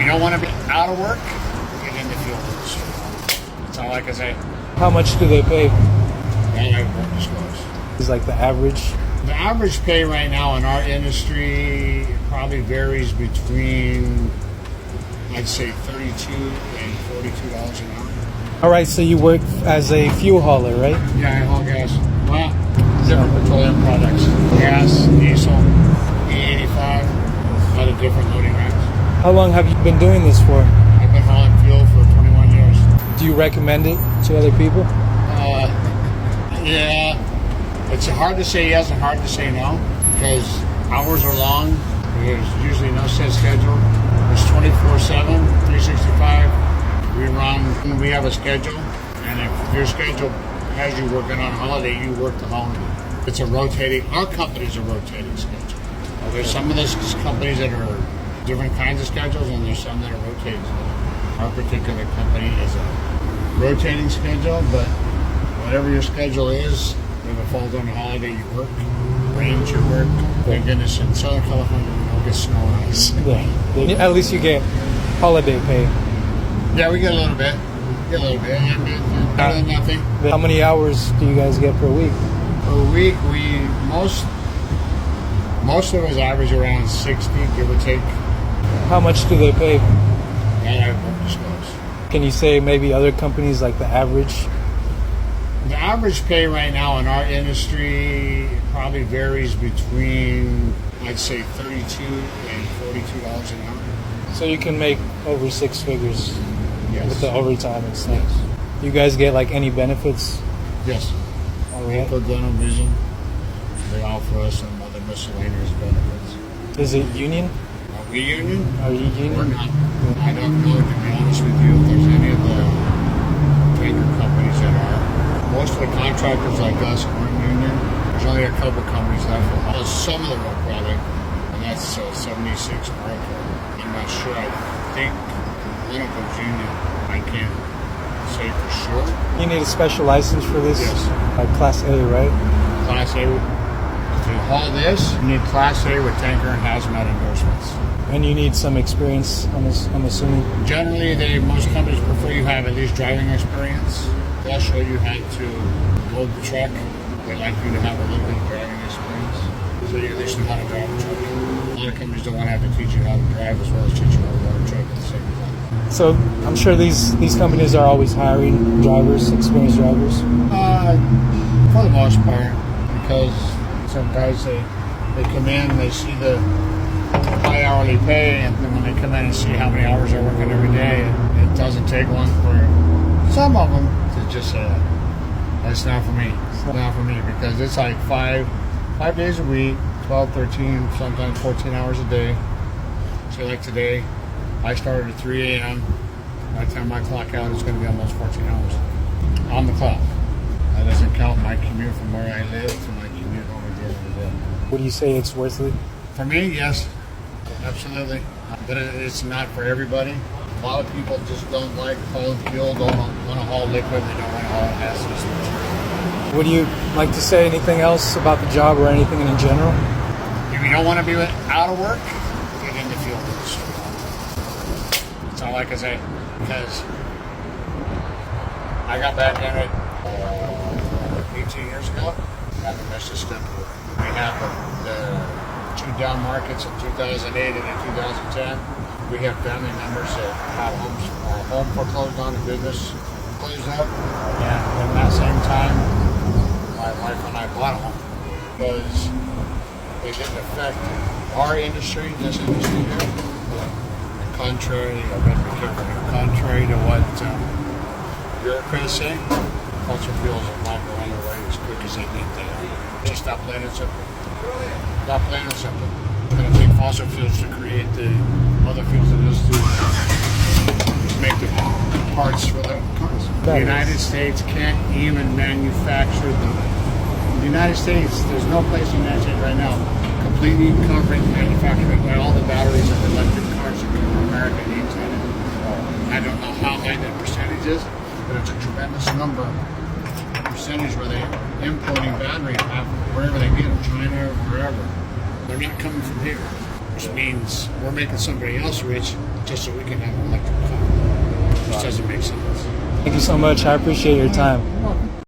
you don't want to be out of work, get in the fuel industry. That's all I can say. How much do they pay? That I won't disclose. Is like the average? The average pay right now in our industry probably varies between, I'd say, $32 and $42 an hour. All right, so you work as a fuel hauler, right? Yeah, I haul gas. Well, different petroleum products. Gas, diesel, E85, a lot of different loading racks. How long have you been doing this for? I've been hauling fuel for 21 years. Do you recommend it to other people? Yeah. It's hard to say yes and hard to say no because hours are long. There's usually no set schedule. It's 24/7, 365. We have a schedule, and if your schedule has you working on holiday, you work the holiday. It's a rotating. Our company's a rotating schedule. There's some of those companies that are different kinds of schedules, and there's some that are rotating schedules. Our particular company is a rotating schedule, but whatever your schedule is, if it falls on a holiday, you work. Rains, you work. Thank goodness in Southern California, we don't get snow and ice. Yeah. At least you get holiday pay. Yeah, we get a little bit. Get a little bit. Better than nothing. How many hours do you guys get per week? Per week, most of us average around 60, give or take. How much do they pay? That I won't disclose. Can you say maybe other companies like the average? The average pay right now in our industry probably varies between, I'd say, $32 and $42 an hour. So you can make over 6 figures Yes. with the overtime and stuff. You guys get like any benefits? Yes. All right. Medical, dental, vision. They offer us some other miscellaneous benefits. Is it union? Are we union? Are you We're union? not. I don't know, to be honest with you, if there's any of the tanker companies that are. Most of the contractors like us aren't union. There's only a couple companies left for some of the road product, and that's 76 America. I'm not sure. I think one of them's union. I can't say for sure. You need a special license for this? Yes. Class A, right? Class A. To haul this, you need Class A with tanker and hazmat endorsements. And you need some experience, I'm assuming. Generally, most companies prefer you have at least driving experience. They'll show you how to load the truck. They like you to have a little bit of driving experience, so you at least know how to drive a truck. A lot of companies don't want to have to teach you how to drive as well as teach you how to drive a truck at the same time. So I'm sure these companies are always hiring drivers, experienced drivers. For the most part, because some guys they come in, they see the high hourly pay, and then when they come in and see how many hours they're working every day, it doesn't take long for some of them to just say, "That's not for me. It's not for me," because it's like five days a week, 12, 13, sometimes 14 hours a day. So like today, I started at 3 a.m. By the time I clock out, it's going to be almost 14 hours on the clock. That doesn't count my commute from where I live to my commute over the end of the day. Would you say it's worth it? For me, yes, absolutely. But it's not for everybody. A lot of people just don't like hauling fuel, don't want to haul liquid, they don't want to haul hazardous material. Would you like to say anything else about the job or anything in general? If you don't want to be out of work, get in the fuel industry. That's all I can say. Because I got back in it 18 years ago. Got the missed a step. We had the two down markets in 2008 and in 2010. We have family members that had home foreclosed on, a business closed up. And in that same time, my wife and I bought a home because it didn't affect our industry, this industry here. Contrary, I better be careful here, contrary to what bureaucrats say, fossil fuels are not going away as quick as they think they are. Just stop playing it simple. Stop playing it simple. It's going to take fossil fuels to create the other fuels that is to make the parts for the cars. The United States can't even manufacture them. The United States, there's no place in the United States right now completely covering the manufacturing by all the batteries of electric cars that America needs in it. I don't know how high that percentage is, but it's a tremendous number, percentage where they're importing batteries wherever they get them, China or wherever. They're not coming from here, which means we're making somebody else rich just so we can have an electric car. It just doesn't make sense. Thank you so much. I appreciate your time. You're welcome.